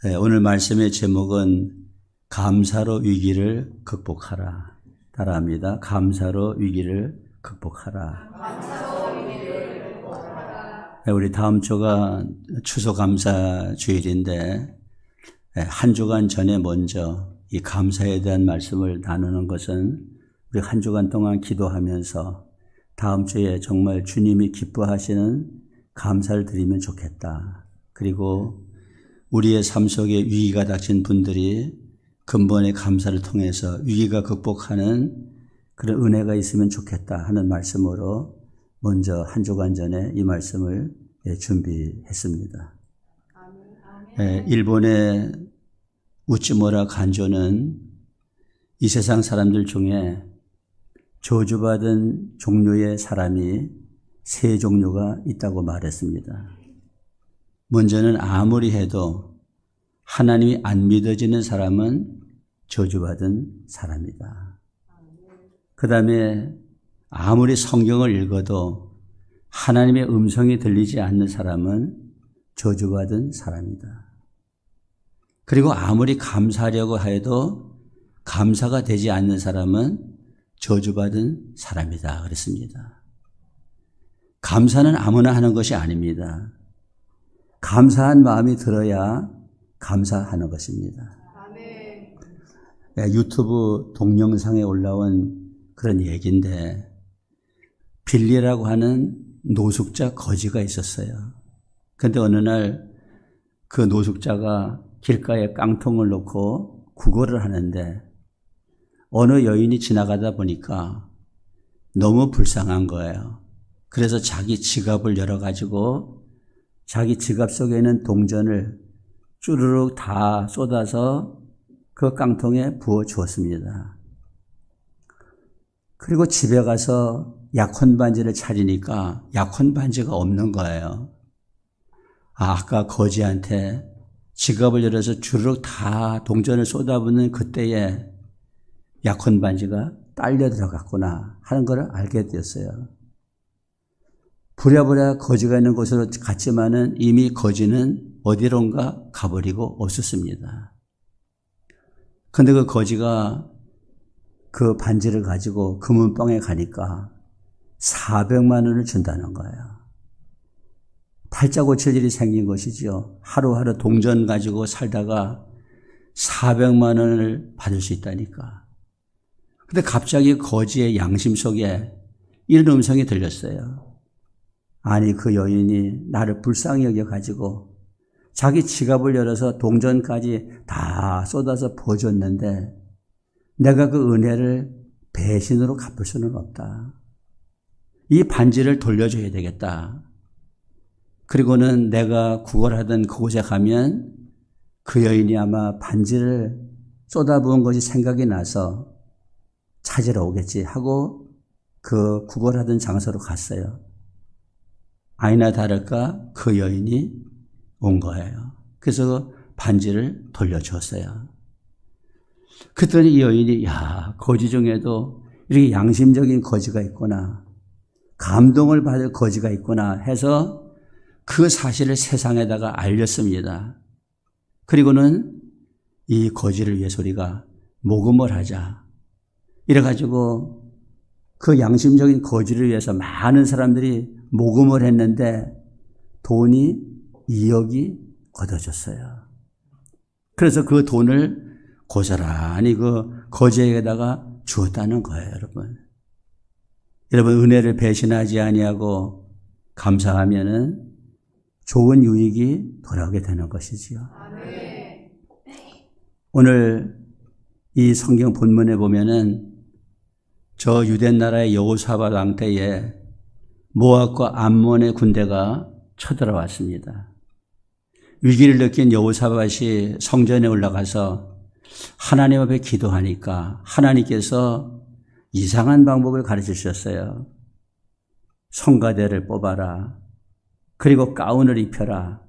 오늘 말씀의 제목은 감사로 위기를 극복하라. 따라합니다. 감사로 위기를 극복하라. 우리 다음 주가 추수감사 주일인데 한 주간 전에 먼저 이 감사에 대한 말씀을 나누는 것은 우리 한 주간 동안 기도하면서 다음 주에 정말 주님이 기뻐하시는 감사를 드리면 좋겠다. 그리고 우리의 삶 속에 위기가 닥친 분들이 근본의 감사를 통해서 위기가 극복하는 그런 은혜가 있으면 좋겠다 하는 말씀으로 먼저 한 주간 전에 이 말씀을 준비했습니다. 일본의 우찌무라 간조는 이 세상 사람들 중에 저주받은 종류의 사람이 세 종류가 있다고 말했습니다. 먼저는 아무리 해도 하나님이 안 믿어지는 사람은 저주받은 사람이다. 그 다음에 아무리 성경을 읽어도 하나님의 음성이 들리지 않는 사람은 저주받은 사람이다. 그리고 아무리 감사하려고 해도 감사가 되지 않는 사람은 저주받은 사람이다. 그랬습니다. 감사는 아무나 하는 것이 아닙니다. 감사한 마음이 들어야 감사하는 것입니다. 유튜브 동영상에 올라온 그런 얘기인데 빌리라고 하는 노숙자 거지가 있었어요. 그런데 어느 날 그 노숙자가 길가에 깡통을 놓고 구걸을 하는데 어느 여인이 지나가다 보니까 너무 불쌍한 거예요. 그래서 자기 지갑을 열어가지고 자기 지갑 속에 있는 동전을 쭈르륵 다 쏟아서 그 깡통에 부어 주었습니다. 그리고 집에 가서 약혼 반지를 차리니까 약혼 반지가 없는 거예요. 아까 거지한테 지갑을 열어서 주르륵 다 동전을 쏟아붓는 그때에 약혼 반지가 딸려 들어갔구나 하는 걸 알게 되었어요. 부랴부랴 거지가 있는 곳으로 갔지만은 이미 거지는 어디론가 가버리고 없었습니다. 그런데 그 거지가 그 반지를 가지고 금은방에 가니까 400만 원을 준다는 거예요. 팔자 고칠 일이 생긴 것이지요. 하루하루 동전 가지고 살다가 400만 원을 받을 수 있다니까. 근데 갑자기 거지의 양심 속에 이런 음성이 들렸어요. 아니, 그 여인이 나를 불쌍히 여겨가지고 자기 지갑을 열어서 동전까지 다 쏟아서 부어줬는데 내가 그 은혜를 배신으로 갚을 수는 없다. 이 반지를 돌려줘야 되겠다. 그리고는 내가 구걸하던 그곳에 가면 그 여인이 아마 반지를 쏟아부은 것이 생각이 나서 찾으러 오겠지 하고 그 구걸하던 장소로 갔어요. 아니나 다를까 그 여인이 온 거예요. 그래서 반지를 돌려줬어요. 그랬더니 이 여인이 거지 중에도 이렇게 양심적인 거지가 있구나. 감동을 받을 거지가 있구나 해서 그 사실을 세상에다가 알렸습니다. 그리고는 이 거지를 위해서 우리가 모금을 하자. 이래가지고 그 양심적인 거지를 위해서 많은 사람들이 모금을 했는데 돈이 2억이 얻어졌어요. 그래서 그 돈을 고스란히 그 거지에게다가 주었다는 거예요, 여러분. 여러분, 은혜를 배신하지 아니하고 감사하면은 좋은 유익이 돌아오게 되는 것이지요. 오늘 이 성경 본문에 보면은 저 유대 나라의 여호사밧 왕 때에 모압과 암몬의 군대가 쳐들어왔습니다. 위기를 느낀 여호사밧이 성전에 올라가서 하나님 앞에 기도하니까 하나님께서 이상한 방법을 가르쳐 주셨어요. 성가대를 뽑아라. 그리고 가운을 입혀라.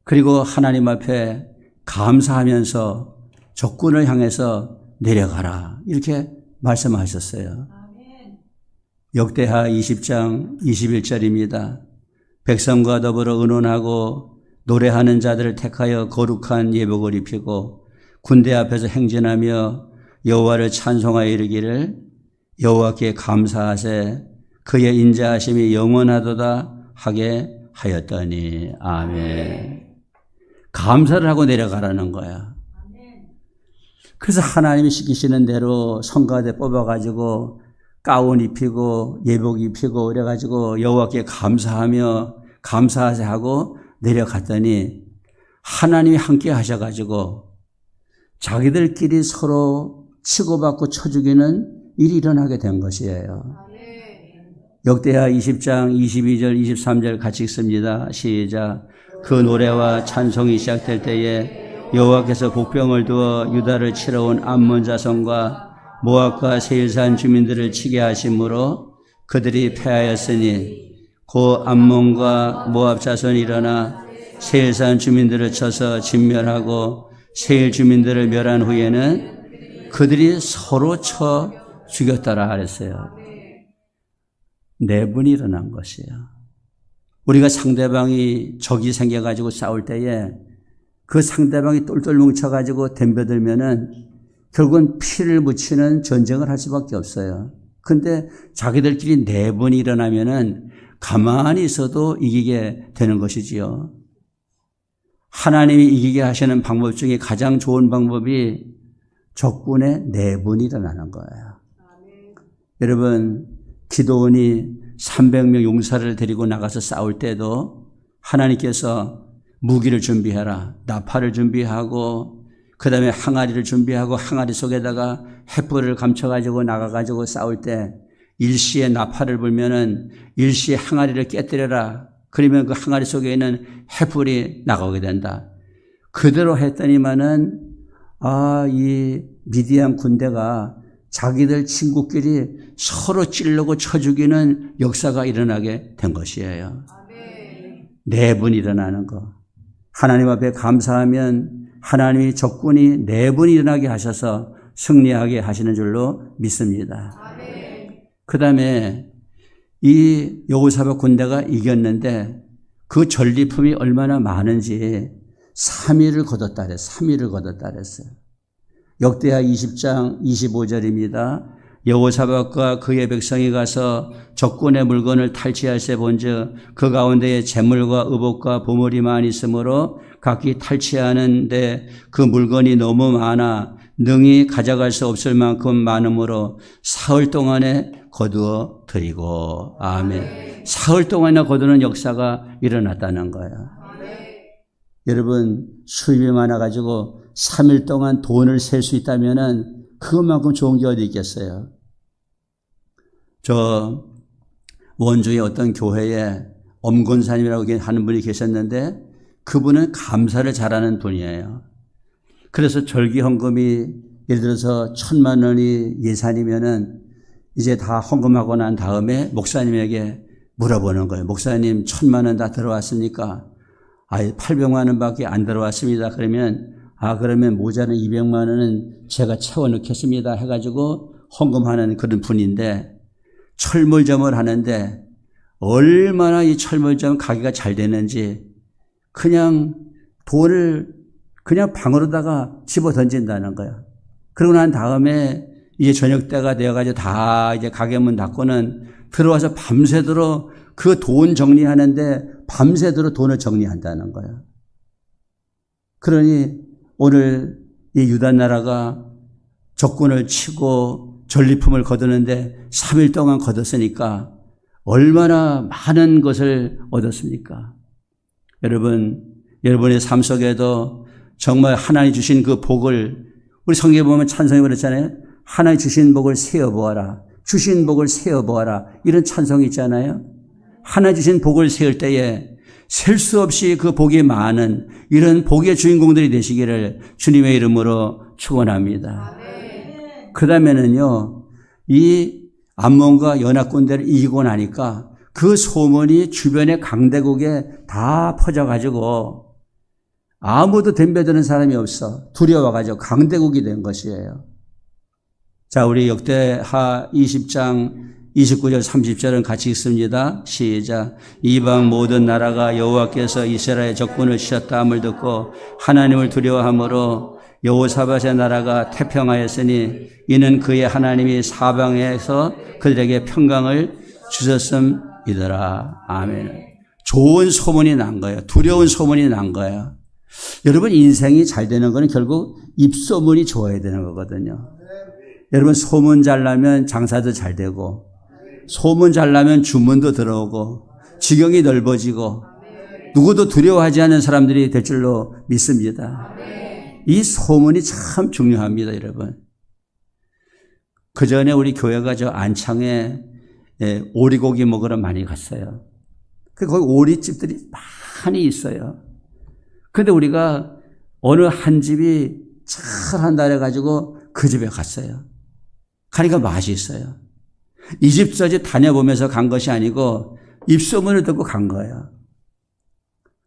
그리고 하나님 앞에 감사하면서 적군을 향해서 내려가라. 이렇게 말씀하셨어요. 역대하 20장 21절입니다. 백성과 더불어 의논하고 노래하는 자들을 택하여 거룩한 예복을 입히고 군대 앞에서 행진하며 여호와를 찬송하여 이르기를 여호와께 감사하세 그의 인자하심이 영원하도다 하게 하였더니. 아멘. 감사를 하고 내려가라는 거야. 그래서 하나님이 시키시는 대로 성가대 뽑아가지고 가운 입히고 예복 입히고 그래가지고 여호와께 감사하며 감사하세 하고 내려갔더니 하나님이 함께 하셔가지고 자기들끼리 서로 치고받고 쳐 죽이는 일이 일어나게 된 것이에요. 역대하 20장 22절 23절 같이 읽습니다. 시작. 그 노래와 찬송이 시작될 때에 여호와께서 복병을 두어 유다를 치러 온 암몬 자손과 모압과 세일산 주민들을 치게 하심으로 그들이 패하였으니 고 암몬과 모압 자손이 일어나 세일산 주민들을 쳐서 진멸하고 세일 주민들을 멸한 후에는 그들이 서로 쳐 죽였더라 하랬어요. 내분이 일어난 것이에요. 우리가 상대방이 적이 생겨가지고 싸울 때에 그 상대방이 똘똘 뭉쳐가지고 덤벼들면은 결국은 피를 묻히는 전쟁을 할 수밖에 없어요. 근데 자기들끼리 내분이 일어나면은 가만히 있어도 이기게 되는 것이지요. 하나님이 이기게 하시는 방법 중에 가장 좋은 방법이 적군의 내분이 일어나는 거예요. 여러분, 기도원이 300명 용사를 데리고 나가서 싸울 때도 하나님께서 무기를 준비해라. 나팔을 준비하고 그 다음에 항아리를 준비하고 항아리 속에다가 횃불을 감춰가지고 나가가지고 싸울 때 일시에 나팔을 불면은 일시에 항아리를 깨뜨려라. 그러면 그 항아리 속에 있는 횃불이 나가게 된다. 그대로 했더니만은 이 미디안 군대가 자기들 친구끼리 서로 찌르고 쳐 죽이는 역사가 일어나게 된 것이에요. 내분이 일어나는 거. 하나님 앞에 감사하면 하나님이 적군이 내분이 일어나게 하셔서 승리하게 하시는 줄로 믿습니다. 그 다음에 이 여호사밧 군대가 이겼는데 그 전리품이 얼마나 많은지 3일을 거뒀다 그랬어요. 3일을 거뒀다 그랬어요. 역대하 20장 25절입니다. 여호사밧과 그의 백성이 가서 적군의 물건을 탈취할세 본즉 그 가운데에 재물과 의복과 보물이 많이 있으므로 각기 탈취하는데 그 물건이 너무 많아 능히 가져갈 수 없을 만큼 많으므로 사흘 동안에 거두어 드리고. 아멘. 사흘 동안이나 거두는 역사가 일어났다는 거예요. 여러분, 수입이 많아가지고 3일 동안 돈을 셀 수 있다면은 그것만큼 좋은 게 어디 있겠어요? 저 원주의 어떤 교회에 엄건사님이라고 하는 분이 계셨는데 그분은 감사를 잘하는 분이에요. 그래서 절기헌금이 예를 들어서 1,000만 원이 예산이면은 이제 다 헌금하고 난 다음에 목사님에게 물어보는 거예요. 목사님 1,000만 원 다 들어왔습니까? 800만 원밖에 안 들어왔습니다. 그러면 그러면 모자는 200만 원은 제가 채워 넣겠습니다 해가지고 헌금하는 그런 분인데 철물점을 하는데 얼마나 이 철물점 가게가 잘 되는지 그냥 돈을 그냥 방으로다가 집어 던진다는 거야. 그러고 난 다음에 이제 저녁 때가 되어가지고 다 이제 가게 문 닫고는 들어와서 밤새도록 그 돈 정리하는데 밤새도록 돈을 정리한다는 거야. 그러니 오늘 이 유다 나라가 적군을 치고 전리품을 거두는데 3일 동안 거뒀으니까 얼마나 많은 것을 얻었습니까? 여러분, 여러분의 삶 속에도 정말 하나님 주신 그 복을 우리 성경에 보면 찬송이 그랬잖아요. 하나님 주신 복을 세어보아라. 주신 복을 세어보아라. 이런 찬송이 있잖아요. 하나님 주신 복을 세울 때에 셀 수 없이 그 복이 많은 이런 복의 주인공들이 되시기를 주님의 이름으로 축원합니다. 그 다음에는요, 이 암몬과 연합군대를 이기고 나니까 그 소문이 주변의 강대국에 다 퍼져가지고 아무도 덤벼드는 사람이 없어. 두려워가지고 강대국이 된 것이에요. 자, 우리 역대하 20장 29절 30절은 같이 읽습니다. 시작. 이방 모든 나라가 여호와께서 이스라엘 적군을 치셨다 함을 듣고 하나님을 두려워함으로 여호사밧의 나라가 태평하였으니 이는 그의 하나님이 사방에서 그들에게 평강을 주셨음이더라. 아멘. 좋은 소문이 난 거예요. 두려운 소문이 난 거예요. 여러분, 인생이 잘 되는 거는 결국 입소문이 좋아야 되는 거거든요. 여러분, 소문 잘 나면 장사도 잘 되고, 소문 잘 나면 주문도 들어오고, 지경이 넓어지고, 누구도 두려워하지 않는 사람들이 될 줄로 믿습니다. 이 소문이 참 중요합니다, 여러분. 그 전에 우리 교회가 저 안창에 오리고기 먹으러 많이 갔어요. 거기 오리집들이 많이 있어요. 근데 우리가 어느 한 집이 잘한다 해가지고 그 집에 갔어요. 가니까 맛이 있어요. 이 집 저 집 다녀보면서 간 것이 아니고 입소문을 듣고 간 거예요.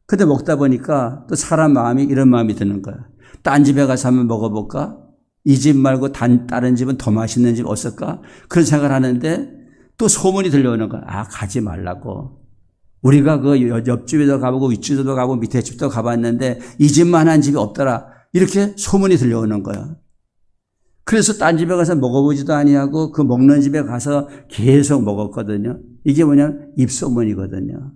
근데 먹다 보니까 또 사람 마음이 이런 마음이 드는 거예요. 딴 집에 가서 한번 먹어볼까? 이 집 말고 다른 집은 더 맛있는 집 없을까? 그런 생각을 하는데 또 소문이 들려오는 거야. 아, 가지 말라고. 우리가 그 옆집에도 가보고 윗집에도 가보고 밑에 집도 가봤는데 이 집만한 집이 없더라. 이렇게 소문이 들려오는 거야. 그래서 딴 집에 가서 먹어보지도 아니하고 그 먹는 집에 가서 계속 먹었거든요. 이게 뭐냐면 입소문이거든요.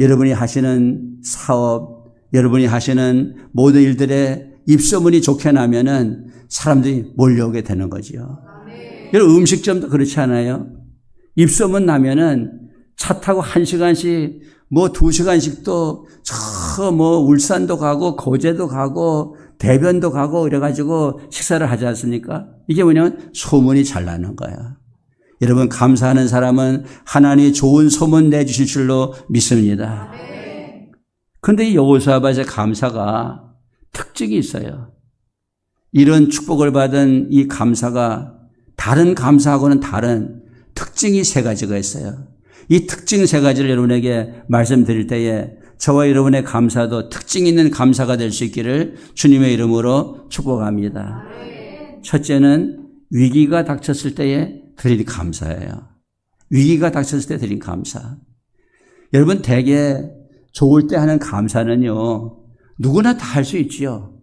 여러분이 하시는 사업, 여러분이 하시는 모든 일들에 입소문이 좋게 나면은 사람들이 몰려오게 되는 거지요. 여러분, 음식점도 그렇지 않아요? 입소문 나면은 차 타고 1시간씩, 2시간씩도 울산도 가고, 고제도 가고, 대변도 가고, 이래가지고 식사를 하지 않습니까? 이게 뭐냐면 소문이 잘 나는 거야. 여러분, 감사하는 사람은 하나님이 좋은 소문 내주실 줄로 믿습니다. 그런데 이 여호사밧의 감사가 특징이 있어요. 이런 축복을 받은 이 감사가 다른 감사하고는 다른 특징이 3가지가 있어요. 이 특징 3가지를 여러분에게 말씀드릴 때에 저와 여러분의 감사도 특징 있는 감사가 될 수 있기를 주님의 이름으로 축복합니다. 첫째는 위기가 닥쳤을 때에 드린 감사예요. 위기가 닥쳤을 때 드린 감사. 여러분, 대개 좋을 때 하는 감사는요, 누구나 다 할 수 있지요.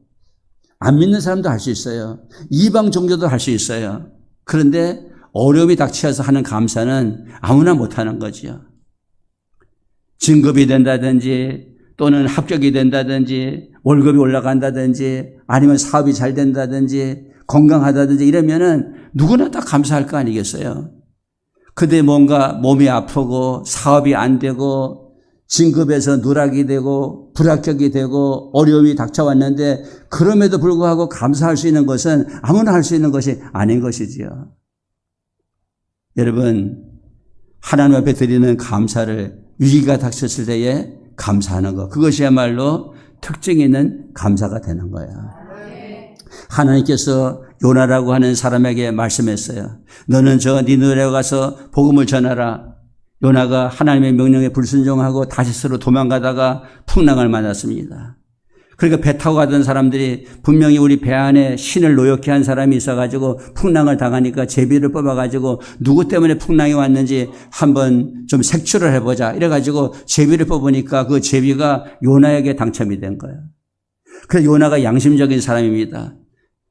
안 믿는 사람도 할 수 있어요. 이방 종교도 할 수 있어요. 그런데 어려움이 닥쳐서 하는 감사는 아무나 못하는 거지요. 진급이 된다든지 또는 합격이 된다든지 월급이 올라간다든지 아니면 사업이 잘 된다든지 건강하다든지 이러면은 누구나 다 감사할 거 아니겠어요. 근데 뭔가 몸이 아프고 사업이 안 되고 진급에서 누락이 되고 불합격이 되고 어려움이 닥쳐왔는데 그럼에도 불구하고 감사할 수 있는 것은 아무나 할 수 있는 것이 아닌 것이지요. 여러분, 하나님 앞에 드리는 감사를 위기가 닥쳤을 때에 감사하는 것, 그것이야말로 특징 있는 감사가 되는 거야. 하나님께서 요나라고 하는 사람에게 말씀했어요. 너는 저 니느웨에 가서 복음을 전하라. 요나가 하나님의 명령에 불순종하고 다시스로 도망가다가 풍랑을 맞았습니다. 그러니까 배 타고 가던 사람들이 분명히 우리 배 안에 신을 노엽게 한 사람이 있어가지고 풍랑을 당하니까 제비를 뽑아가지고 누구 때문에 풍랑이 왔는지 한번 좀 색출을 해보자. 이래가지고 제비를 뽑으니까 그 제비가 요나에게 당첨이 된 거예요. 그래서 요나가 양심적인 사람입니다.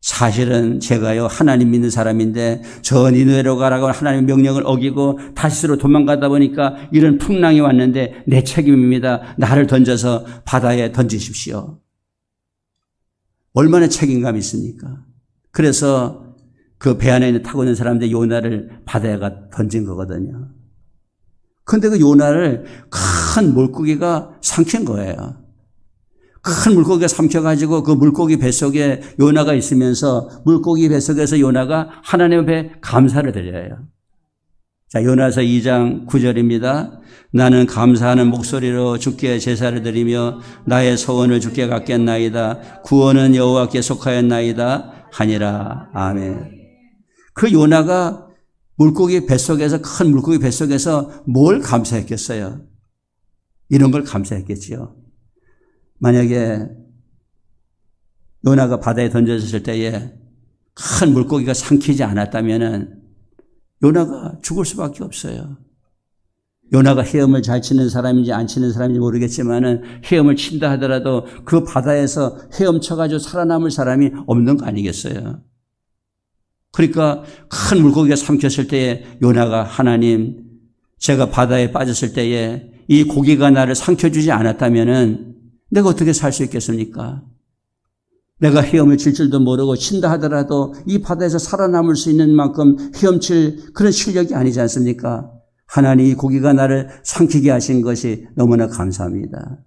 사실은 제가요, 하나님 믿는 사람인데 저 니느웨로 가라고 하나님의 명령을 어기고 다시스로 도망가다 보니까 이런 풍랑이 왔는데 내 책임입니다. 나를 던져서 바다에 던지십시오. 얼마나 책임감이 있습니까? 그래서 그 배 안에 타고 있는 사람들 요나를 바다에 던진 거거든요. 그런데 그 요나를 큰 물고기가 삼킨 거예요. 큰 물고기가 삼켜가지고 그 물고기 뱃속에 요나가 있으면서 물고기 뱃속에서 요나가 하나님 앞에 감사를 드려요. 자, 요나서 2장 9절입니다. 나는 감사하는 목소리로 주께 제사를 드리며 나의 소원을 주께 갖겠나이다. 구원은 여호와께 속하였나이다 하니라. 아멘. 그 요나가 물고기 뱃속에서, 큰 물고기 뱃속에서 뭘 감사했겠어요? 이런 걸 감사했겠지요. 만약에 요나가 바다에 던져졌을 때에 큰 물고기가 삼키지 않았다면은 요나가 죽을 수밖에 없어요. 요나가 헤엄을 잘 치는 사람인지 안 치는 사람인지 모르겠지만은 헤엄을 친다 하더라도 그 바다에서 헤엄쳐가지고 살아남을 사람이 없는 거 아니겠어요? 그러니까 큰 물고기가 삼켰을 때에 요나가 하나님, 제가 바다에 빠졌을 때에 이 고기가 나를 삼켜주지 않았다면은 내가 어떻게 살 수 있겠습니까? 내가 헤엄을 칠 줄도 모르고 친다 하더라도 이 바다에서 살아남을 수 있는 만큼 헤엄칠 그런 실력이 아니지 않습니까? 하나님, 이 고기가 나를 삼키게 하신 것이 너무나 감사합니다.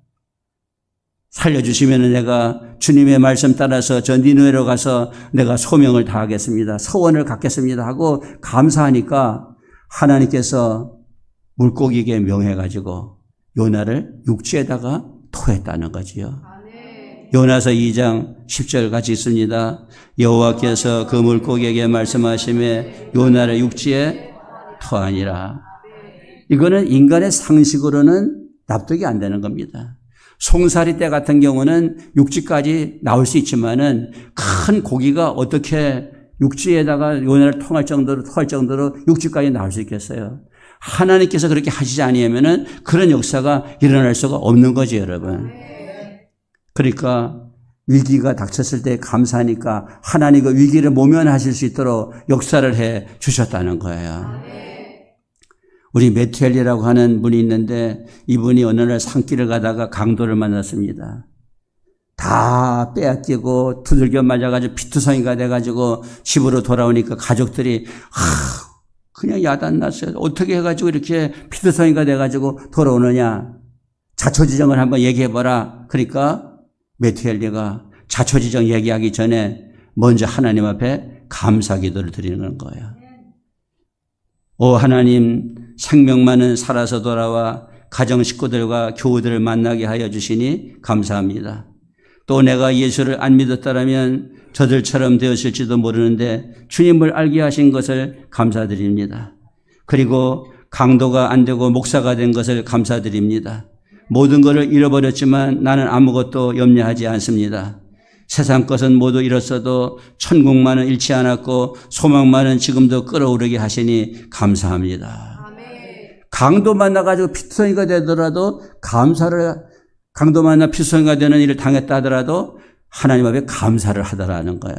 살려주시면 내가 주님의 말씀 따라서 저 니느웨로 가서 내가 소명을 다하겠습니다. 서원을 갖겠습니다 하고 감사하니까 하나님께서 물고기에게 명해가지고 요나를 육지에다가 토했다는 거지요. 요나서 2장 10절 같이 있습니다. 여호와께서 그 물고기에게 말씀하시매 요나를 육지에 토하니라. 이거는 인간의 상식으로는 납득이 안 되는 겁니다. 송사리 때 같은 경우는 육지까지 나올 수 있지만은 큰 고기가 어떻게 육지에다가 요나를 토할 정도로 육지까지 나올 수 있겠어요? 하나님께서 그렇게 하시지 아니하면은 그런 역사가 일어날 수가 없는 거죠, 여러분. 그러니까 위기가 닥쳤을 때 감사하니까 하나님 그 위기를 모면하실 수 있도록 역사를 해 주셨다는 거예요. 우리 메투엘이라고 하는 분이 있는데 이분이 어느 날 산길을 가다가 강도를 만났습니다. 다 빼앗기고 두들겨 맞아가지고 피투성이가 돼가지고 집으로 돌아오니까 가족들이 그냥 야단났어요. 어떻게 해가지고 이렇게 피투성이가 돼가지고 돌아오느냐. 자초지정을 한번 얘기해봐라. 그러니까 메투엘리가 자초지정 얘기하기 전에 먼저 하나님 앞에 감사기도를 드리는 거예요. 오 하나님, 생명만은 살아서 돌아와 가정 식구들과 교우들을 만나게 하여 주시니 감사합니다. 또 내가 예수를 안 믿었다라면 저들처럼 되었을지도 모르는데 주님을 알게 하신 것을 감사드립니다. 그리고 강도가 안 되고 목사가 된 것을 감사드립니다. 모든 것을 잃어버렸지만 나는 아무것도 염려하지 않습니다. 세상 것은 모두 잃었어도 천국만은 잃지 않았고 소망만은 지금도 끌어오르게 하시니 감사합니다. 아멘. 강도 만나가지고 피투성이가 되더라도 강도 만나 피투성이가 되는 일을 당했다 하더라도 하나님 앞에 감사를 하더라는 거야.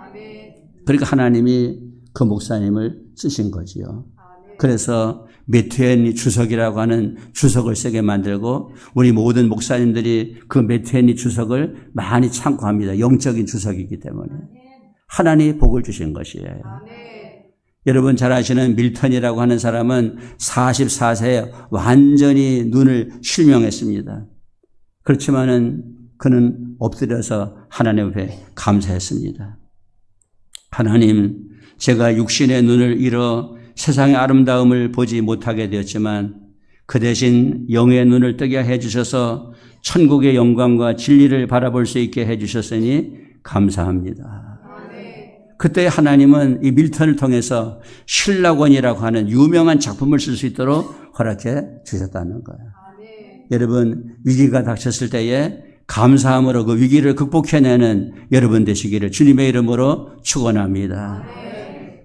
아멘. 그러니까 하나님이 그 목사님을 쓰신 거지요. 아멘. 그래서 메투엔이 주석이라고 하는 주석을 쓰게 만들고 우리 모든 목사님들이 그 메투엔이 주석을 많이 참고합니다. 영적인 주석이기 때문에. 하나님이 복을 주신 것이에요. 여러분 잘 아시는 밀턴이라고 하는 사람은 44세에 완전히 눈을 실명했습니다. 그렇지만은 그는 엎드려서 하나님 앞에 감사했습니다. 하나님, 제가 육신의 눈을 잃어 세상의 아름다움을 보지 못하게 되었지만 그 대신 영의 눈을 뜨게 해주셔서 천국의 영광과 진리를 바라볼 수 있게 해주셨으니 감사합니다. 그때 하나님은 이 밀턴을 통해서 신라권이라고 하는 유명한 작품을 쓸 수 있도록 허락해 주셨다는 거예요. 여러분 위기가 닥쳤을 때에 감사함으로 그 위기를 극복해내는 여러분 되시기를 주님의 이름으로 축원합니다.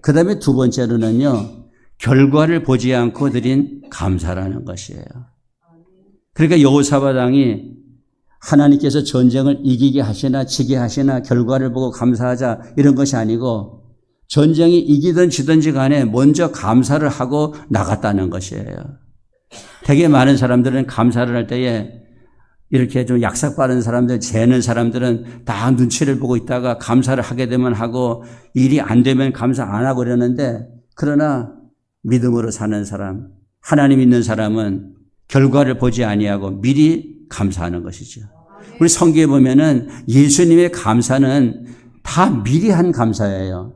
그 다음에 두 번째로는요, 결과를 보지 않고 드린 감사라는 것이에요. 그러니까 여호사밧 왕이 하나님께서 전쟁을 이기게 하시나 지게 하시나 결과를 보고 감사하자 이런 것이 아니고 전쟁이 이기든 지든지 간에 먼저 감사를 하고 나갔다는 것이에요. 되게 많은 사람들은 감사를 할 때에 이렇게 좀 약삭 빠른 사람들, 재는 사람들은 다 눈치를 보고 있다가 감사를 하게 되면 하고 일이 안 되면 감사 안 하고 그러는데 그러나 믿음으로 사는 사람, 하나님 있는 사람은 결과를 보지 아니하고 미리 감사하는 것이죠. 우리 성경에 보면은 예수님의 감사는 다 미리 한 감사예요.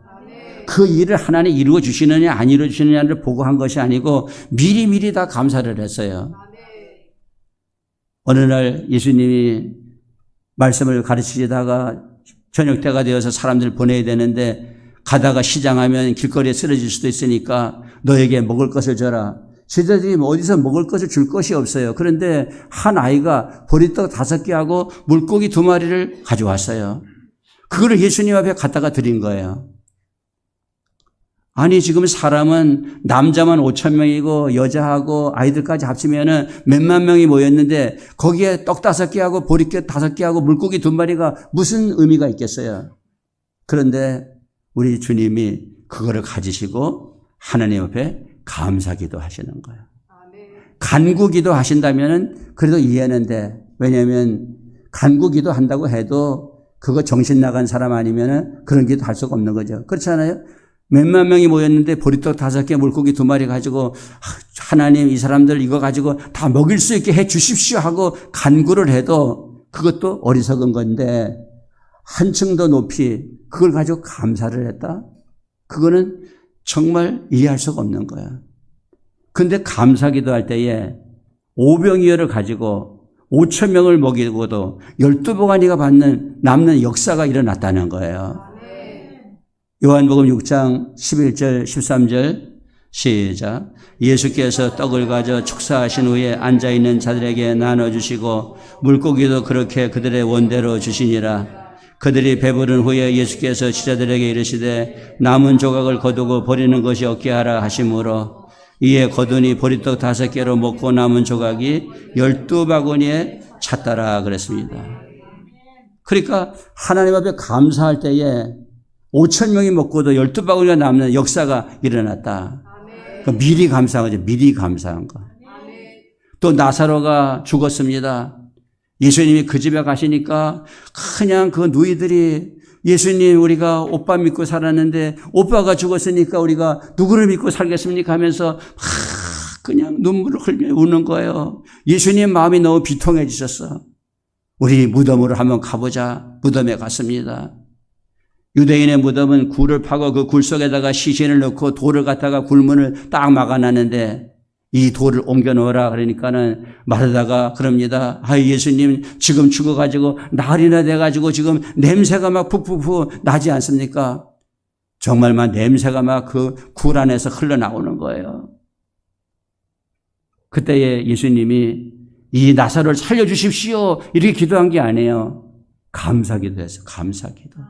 그 일을 하나님 이루어 주시느냐 안 이루어 주시느냐를 보고 한 것이 아니고 미리 다 감사를 했어요. 어느 날 예수님이 말씀을 가르치다가 저녁 때가 되어서 사람들을 보내야 되는데 가다가 시장하면 길거리에 쓰러질 수도 있으니까 너에게 먹을 것을 줘라. 제자들이 어디서 먹을 것을 줄 것이 없어요. 그런데 한 아이가 보리떡 5개하고 물고기 2마리를 가져왔어요. 그거를 예수님 앞에 갖다가 드린 거예요. 아니 지금 사람은 남자만 5천 명이고 여자하고 아이들까지 합치면은 몇만 명이 모였는데 거기에 떡 5개하고 보리떡 5개하고 물고기 2마리가 무슨 의미가 있겠어요? 그런데 우리 주님이 그거를 가지시고 하나님 앞에 감사기도 하시는 거예요. 간구기도 하신다면은 그래도 이해하는데, 왜냐하면 간구기도 한다고 해도 그거 정신 나간 사람 아니면은 그런 기도 할 수가 없는 거죠. 그렇잖아요? 몇만 명이 모였는데 보리떡 5개 물고기 2마리 가지고 하나님 이 사람들 이거 가지고 다 먹일 수 있게 해 주십시오 하고 간구를 해도 그것도 어리석은 건데, 한층 더 높이 그걸 가지고 감사를 했다? 그거는 정말 이해할 수가 없는 거야. 근데 감사기도 할 때에 오병이어를 가지고 5천 명을 먹이고도 12보가니가 남는 역사가 일어났다는 거예요. 요한복음 6장 11절 13절 시작. 예수께서 떡을 가져 축사하신 후에 앉아있는 자들에게 나눠주시고 물고기도 그렇게 그들의 원대로 주시니라. 그들이 배부른 후에 예수께서 제자들에게 이르시되 남은 조각을 거두고 버리는 것이 없게 하라 하심으로 이에 거두니 보리떡 5개로 먹고 남은 조각이 12바구니에 찼더라 그랬습니다. 그러니까 하나님 앞에 감사할 때에 5천 명이 먹고도 12바구니가 남는 역사가 일어났다. 그러니까 미리 감사한 거죠. 미리 감사한 거. 또 나사로가 죽었습니다. 예수님이 그 집에 가시니까 그냥 그 누이들이 예수님 우리가 오빠 믿고 살았는데 오빠가 죽었으니까 우리가 누구를 믿고 살겠습니까 하면서 그냥 눈물을 흘려 우는 거예요. 예수님 마음이 너무 비통해지셨어. 우리 무덤으로 한번 가보자. 무덤에 갔습니다. 유대인의 무덤은 굴을 파고 그 굴 속에다가 시신을 넣고 돌을 갖다가 굴문을 딱 막아놨는데 이 돌을 옮겨 놓으라 그러니까는 마르다가 그럽니다. 아, 예수님 지금 죽어가지고 날이나 돼가지고 지금 냄새가 막 푹푹푹 나지 않습니까? 정말 막 냄새가 막 그 굴 안에서 흘러나오는 거예요. 그때에 예수님이 이 나사로를 살려주십시오 이렇게 기도한 게 아니에요. 감사기도 했어요. 감사기도.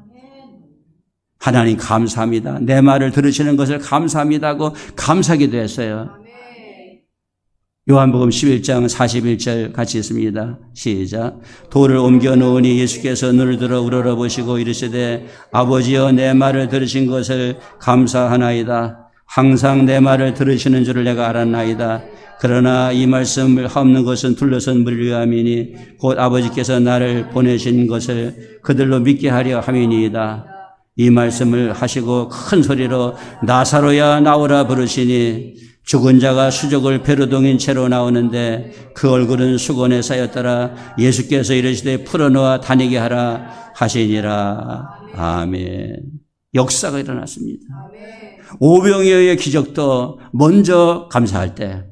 하나님 감사합니다. 내 말을 들으시는 것을 감사합니다 하고 감사기도 했어요. 요한복음 11장 41절 같이 있습니다. 시작. 돌을 옮겨 놓으니 예수께서 눈을 들어 우러러보시고 이르시되 아버지여 내 말을 들으신 것을 감사하나이다. 항상 내 말을 들으시는 줄을 내가 알았나이다. 그러나 이 말씀을 하옵는 것은 둘러선 물류함이니 곧 아버지께서 나를 보내신 것을 그들로 믿게 하려 함이니이다. 이 말씀을 하시고 큰 소리로 나사로야 나오라 부르시니 죽은 자가 수족을 배로동인 채로 나오는데 그 얼굴은 수건에 쌓였더라. 예수께서 이르시되 풀어놓아 다니게 하라 하시니라. 아멘. 역사가 일어났습니다. 오병이어의 기적도 먼저 감사할 때,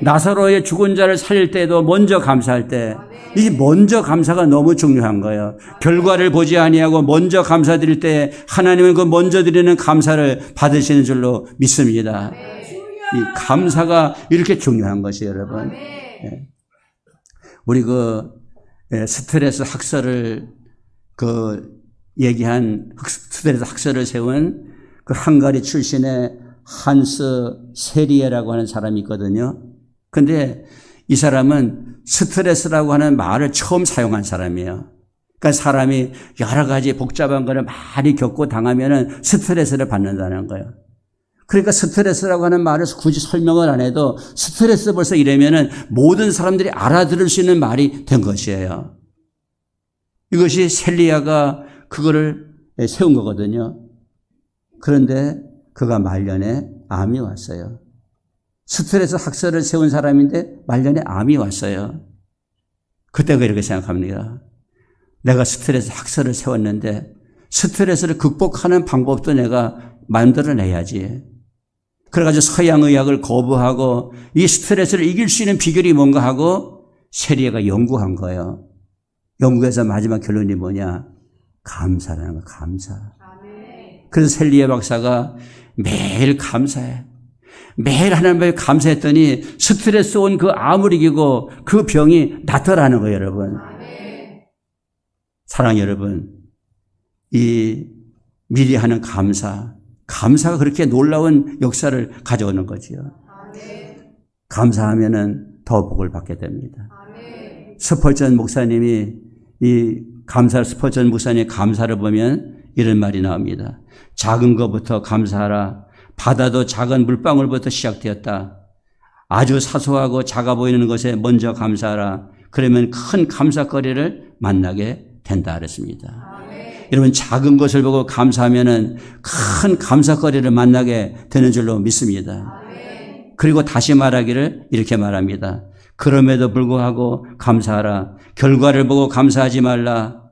나사로의 죽은 자를 살릴 때도 먼저 감사할 때, 이 먼저 감사가 너무 중요한 거예요. 결과를 보지 아니하고 먼저 감사드릴 때 하나님은 그 먼저 드리는 감사를 받으시는 줄로 믿습니다. 이 감사가 이렇게 중요한 것이에요, 여러분. 우리 스트레스 학설을 얘기한 스트레스 학설을 세운 그 헝가리 출신의 한스 세리에라고 하는 사람이 있거든요. 근데 이 사람은 스트레스라고 하는 말을 처음 사용한 사람이에요. 그러니까 사람이 여러 가지 복잡한 거를 많이 겪고 당하면은 스트레스를 받는다는 거예요. 그러니까 스트레스라고 하는 말을 굳이 설명을 안 해도 스트레스 벌써 이러면은 모든 사람들이 알아들을 수 있는 말이 된 것이에요. 이것이 셀리아가 그거를 세운 거거든요. 그런데 그가 말년에 암이 왔어요. 스트레스 학설을 세운 사람인데 말년에 암이 왔어요. 그때 이렇게 생각합니다. 내가 스트레스 학설을 세웠는데 스트레스를 극복하는 방법도 내가 만들어내야지. 그래가지고 서양의학을 거부하고 이 스트레스를 이길 수 있는 비결이 뭔가 하고 세리에가 연구한 거예요. 연구해서 마지막 결론이 뭐냐? 감사라는 거예요. 감사. 그래서 셀리에 박사가 매일 감사해. 매일 하나님께 감사했더니 스트레스 온 그 암을 이기고 그 병이 낫더라는 거예요, 여러분. 사랑 여러분, 이 미리 하는 감사, 감사가 그렇게 놀라운 역사를 가져오는 거지요. 감사하면은 더 복을 받게 됩니다. 스펄전 목사님이 스펄전 목사님의 감사를 보면 이런 말이 나옵니다. 작은 것부터 감사하라. 바다도 작은 물방울부터 시작되었다. 아주 사소하고 작아 보이는 것에 먼저 감사하라. 그러면 큰 감사거리를 만나게 된다 그랬습니다. 여러분, 작은 것을 보고 감사하면은 큰 감사거리를 만나게 되는 줄로 믿습니다. 그리고 다시 말하기를 이렇게 말합니다. 그럼에도 불구하고 감사하라. 결과를 보고 감사하지 말라.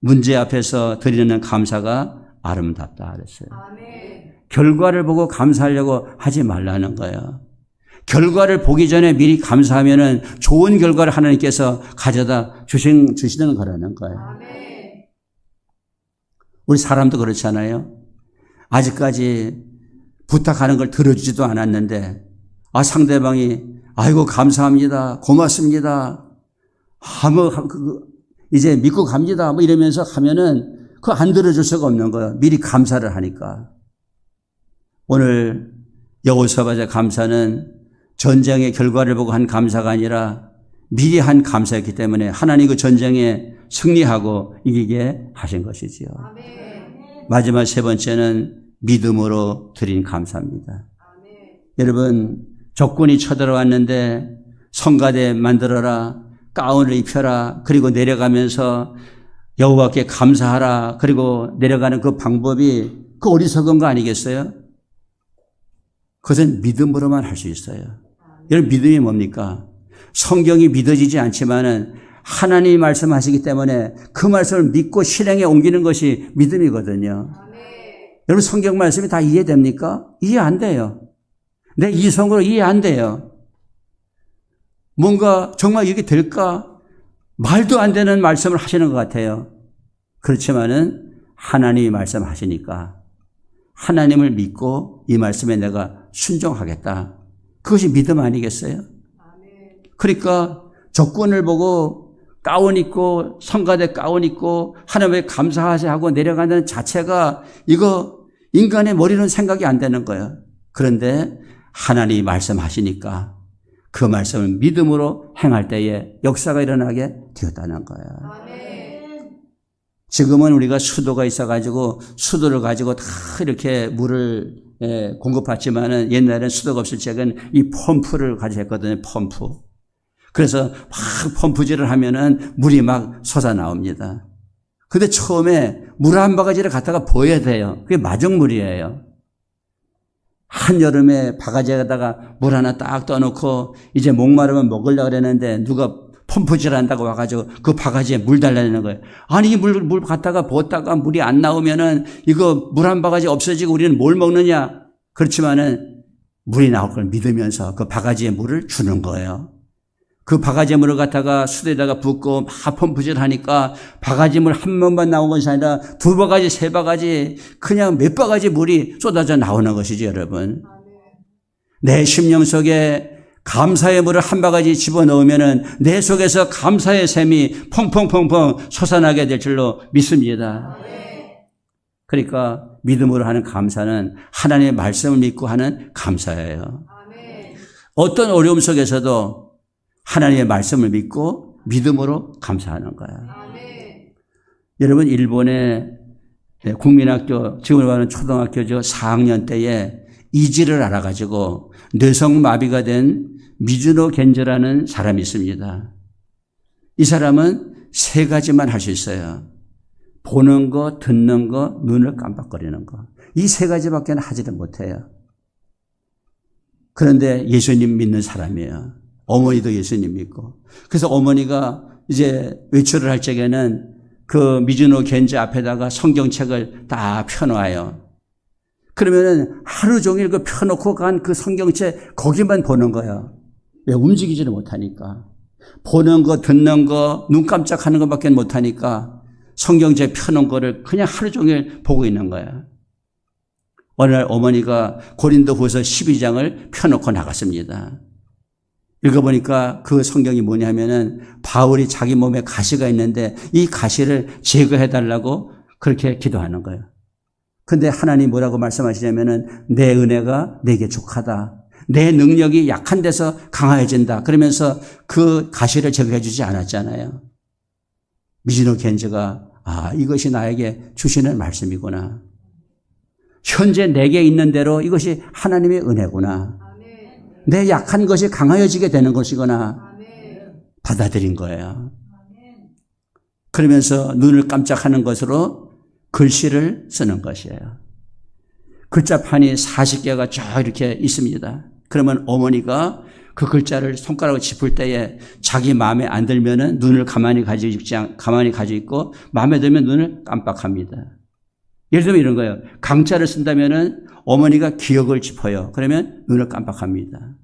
문제 앞에서 드리는 감사가 아름답다 그랬어요. 결과를 보고 감사하려고 하지 말라는 거예요. 결과를 보기 전에 미리 감사하면은 좋은 결과를 하나님께서 가져다 주시는 거라는 거예요. 우리 사람도 그렇잖아요. 아직까지 부탁하는 걸 들어주지도 않았는데, 상대방이, 아이고, 감사합니다. 고맙습니다. 이제 믿고 갑니다. 뭐 이러면서 하면은, 그거 안 들어줄 수가 없는 거예요. 미리 감사를 하니까. 오늘 여호사밧의 감사는 전쟁의 결과를 보고 한 감사가 아니라 미리 한 감사였기 때문에 하나님 그 전쟁에 승리하고 이기게 하신 것이지요. 마지막 세 번째는 믿음으로 드린 감사입니다. 여러분, 적군이 쳐들어왔는데 성가대 만들어라, 가운을 입혀라, 그리고 내려가면서 여호와께 감사하라, 그리고 내려가는 그 방법이 그 어리석은 거 아니겠어요? 그것은 믿음으로만 할 수 있어요. 여러분, 믿음이 뭡니까? 성경이 믿어지지 않지만은 하나님이 말씀하시기 때문에 그 말씀을 믿고 실행에 옮기는 것이 믿음이거든요. 여러분, 성경 말씀이 다 이해됩니까? 이해 안 돼요. 내 이성으로 이해 안 돼요. 뭔가 정말 이게 될까? 말도 안 되는 말씀을 하시는 것 같아요. 그렇지만은 하나님이 말씀하시니까 하나님을 믿고 이 말씀에 내가 순종하겠다. 그것이 믿음 아니겠어요? 그러니까 적군을 보고 가운 입고 성가대 가운 입고 하나님께 감사하세 하고 내려가는 자체가 이거 인간의 머리로는 생각이 안 되는 거예요. 그런데 하나님이 말씀하시니까 그 말씀을 믿음으로 행할 때에 역사가 일어나게 되었다는 거예요. 지금은 우리가 수도가 있어가지고 수도를 가지고 다 이렇게 물을 공급받지만은 옛날에는 수도가 없을 적은 이 펌프를 가지고 했거든요. 펌프. 그래서 막 펌프질을 하면은 물이 막 솟아 나옵니다. 근데 처음에 물 한 바가지를 갖다가 부어야 돼요. 그게 마정물이에요. 한여름에 바가지에다가 물 하나 딱 떠놓고 이제 목마르면 먹으려고 그랬는데 누가 펌프질 한다고 와가지고 그 바가지에 물 달라는 거예요. 아니, 이 물 갖다가 부었다가 물이 안 나오면은 이거 물 한 바가지 없어지고 우리는 뭘 먹느냐? 그렇지만은 물이 나올 걸 믿으면서 그 바가지에 물을 주는 거예요. 그 바가지 물을 갖다가 수도에다가 붓고 막 펌프질 하니까 바가지 물 한 번만 나온 것이 아니라 두 바가지, 세 바가지, 그냥 몇 바가지 물이 쏟아져 나오는 것이죠, 여러분. 내 심령 속에 감사의 물을 한 바가지 집어넣으면은 내 속에서 감사의 샘이 펑펑펑펑 솟아나게 될 줄로 믿습니다. 그러니까 믿음으로 하는 감사는 하나님의 말씀을 믿고 하는 감사예요. 어떤 어려움 속에서도 하나님의 말씀을 믿고 믿음으로 감사하는 거예요. 여러분, 일본의 국민학교, 지금으로 가는 초등학교죠. 4학년 때에 이지를 알아가지고 뇌성마비가 된 미즈노 겐저라는 사람이 있습니다. 이 사람은 세 가지만 할 수 있어요. 보는 거, 듣는 거, 눈을 깜빡거리는 거. 이 세 가지밖에 하지를 못해요. 그런데 예수님 믿는 사람이에요. 어머니도 예수님 믿고. 그래서 어머니가 이제 외출을 할 적에는 그 미즈노 겐저 앞에다가 성경책을 다 펴놓아요. 그러면은 하루 종일 그 펴놓고 간 그 성경책 거기만 보는 거예요. 왜? 움직이지를 못하니까. 보는 거, 듣는 거, 눈 깜짝하는 것밖에 못하니까 성경책 펴놓은 거를 그냥 하루 종일 보고 있는 거예요. 어느 날 어머니가 고린도후서 12장을 펴놓고 나갔습니다. 읽어보니까 그 성경이 뭐냐면은 바울이 자기 몸에 가시가 있는데 이 가시를 제거해달라고 그렇게 기도하는 거예요. 근데 하나님 뭐라고 말씀하시냐면은 내 은혜가 내게 족하다. 내 능력이 약한 데서 강해진다. 그러면서 그 가시를 제거해 주지 않았잖아요. 미즈노 겐즈가 이것이 나에게 주시는 말씀이구나. 현재 내게 있는 대로 이것이 하나님의 은혜구나. 내 약한 것이 강하여지게 되는 것이구나. 받아들인 거예요. 그러면서 눈을 깜짝하는 것으로 글씨를 쓰는 것이에요. 글자판이 40개가 쭉 이렇게 있습니다. 그러면 어머니가 그 글자를 손가락으로 짚을 때에 자기 마음에 안 들면은 눈을 가만히 가지고 있고 마음에 들면 눈을 깜빡합니다. 예를 들면 이런 거예요. 강자를 쓴다면은 어머니가 기억을 짚어요. 그러면 눈을 깜빡합니다.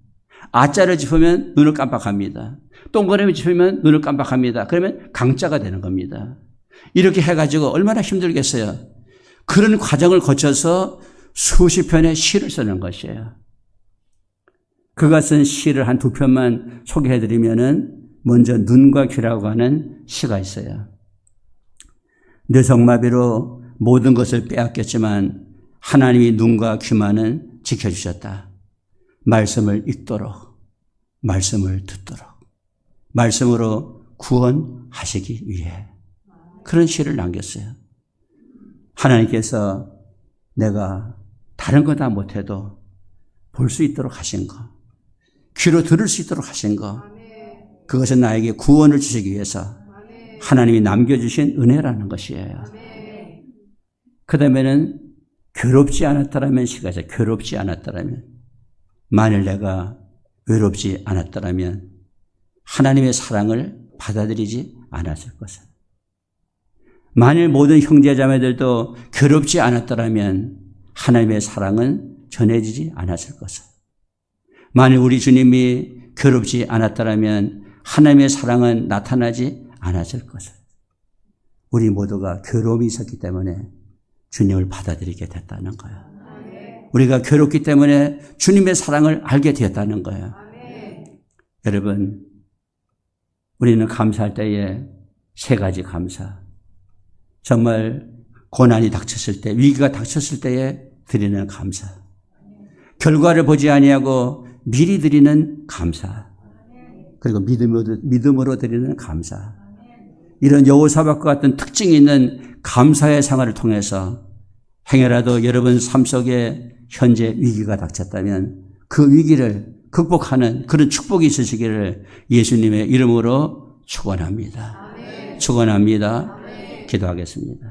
아자를 짚으면 눈을 깜빡합니다. 동그라미 짚으면 눈을 깜빡합니다. 그러면 강자가 되는 겁니다. 이렇게 해가지고 얼마나 힘들겠어요. 그런 과정을 거쳐서 수십 편의 시를 쓰는 것이에요. 그가 쓴 시를 한 2편만 소개해드리면은 먼저 눈과 귀라고 하는 시가 있어요. 뇌성마비로 모든 것을 빼앗겼지만 하나님이 눈과 귀만은 지켜주셨다. 말씀을 읽도록, 말씀을 듣도록, 말씀으로 구원하시기 위해 그런 시를 남겼어요. 하나님께서 내가 다른 거 다 못해도 볼 수 있도록 하신 거, 귀로 들을 수 있도록 하신 거, 그것은 나에게 구원을 주시기 위해서 하나님이 남겨주신 은혜라는 것이에요. 그 다음에는 괴롭지 않았더라면 시가 있어요. 괴롭지 않았더라면, 만일 내가 외롭지 않았더라면 하나님의 사랑을 받아들이지 않았을 것을. 만일 모든 형제자매들도 괴롭지 않았더라면 하나님의 사랑은 전해지지 않았을 것을. 만일 우리 주님이 괴롭지 않았더라면 하나님의 사랑은 나타나지 않았을 것을. 우리 모두가 괴로움이 있었기 때문에 주님을 받아들이게 됐다는 거예요. 우리가 괴롭기 때문에 주님의 사랑을 알게 되었다는 거예요. 여러분, 우리는 감사할 때에 3가지 감사. 정말 고난이 닥쳤을 때, 위기가 닥쳤을 때에 드리는 감사. 결과를 보지 아니하고 미리 드리는 감사. 그리고 믿음으로 드리는 감사. 이런 여호사밧과 같은 특징이 있는 감사의 생활을 통해서 행여라도 여러분 삶 속에 현재 위기가 닥쳤다면 그 위기를 극복하는 그런 축복이 있으시기를 예수님의 이름으로 축원합니다. 축원합니다. 기도하겠습니다.